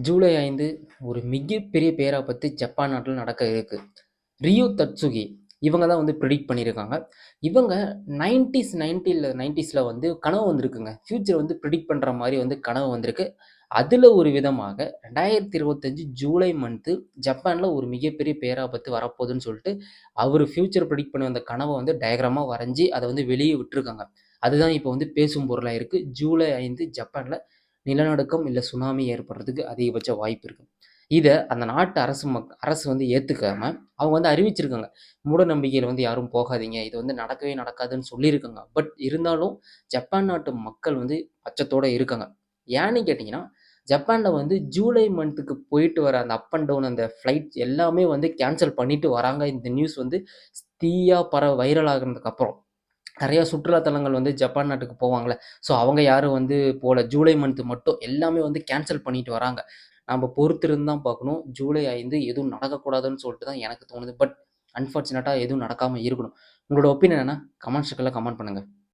ஜூலை 5 ஒரு மிகப்பெரிய பேராபத்து ஜப்பான் நாட்டுல நடக்க இருக்கு. ரியோ தட்சுகி இவங்க தான் வந்து பிரெடிக்ட் பண்ணியிருக்காங்க. இவங்க 90ஸ்ல வந்து கனவு வந்திருக்குங்க. ஃபியூச்சர் வந்து பிரெடிக்ட் பண்ற மாரி வந்து கனவு வந்திருக்கு. அதுல ஒரு விதமாக 2025 ஜூலை மந்த்து ஜப்பான்ல ஒரு மிகப்பெரிய பேராபத்து வரப்போகுதுன்னு சொல்லிட்டு, அவரு ஃபியூச்சர் பிரெடிக்ட் பண்ணி வந்த கனவ வந்து டயகிராமா வரைஞ்சு அத வந்து வெளிய விட்டுருக்காங்க. அதுதான் இப்ப வந்து பேசும் பொருளா இருக்கு. ஜூலை 5 ஜப்பான்ல நிலநடுக்கம் இல்ல சுனாமி ஏற்படுறதுக்கு அதிகபட்ச வாய்ப்பு இருக்கு. இத அந்த நாட்டு அரசு வந்து ஏத்துக்காம, அவங்க வந்து அறிவிச்சிருக்காங்க. மூட நம்பிக்கையில வந்து யாரும் போகாதீங்க. இது வந்து நடக்கவே நடக்காதுன்னு சொல்லியிருக்காங்க. பட் இருந்தாலும் ஜப்பான் நாட்டு மக்கள் வந்து அச்சத்தோட இருக்காங்க. ஏன்னு கேட்டீங்கன்னா, ஜப்பான்ல வந்து ஜூலை மந்த்துக்கு போயிட்டு வர அந்த அப் அண்ட் டவுன் அந்த ஃப்ளைட்ஸ் எல்லாமே வந்து கேன்சல் பண்ணிட்டு வராங்க. இந்த நியூஸ் வந்து தீயா வைரல் ஆகுனதுக்கு அப்புறம். நெறைய சுற்றுலா தலங்கள் வந்து ஜப்பான் நாட்டுக்கு போவாங்கல்ல. ஸோ அவங்க யாரும் வந்து போல. ஜூலை மந்த் மட்டும் எல்லாமே வந்து கேன்சல் பண்ணிட்டு வராங்க. நாம பொறுத்திருந்து தான் பார்க்கணும். ஜூலை 5 எதுவும் நடக்கக்கூடாதுன்னு சொல்லிட்டு தான் எனக்கு தோணுது. பட் அன்பார்ச்சுனேட்டா எதுவும் நடக்காம இருக்கணும். உங்களோட ஒப்பீனியன் என்ன? கமெண்ட் செக்ஷன்ல கமெண்ட் பண்ணுங்க.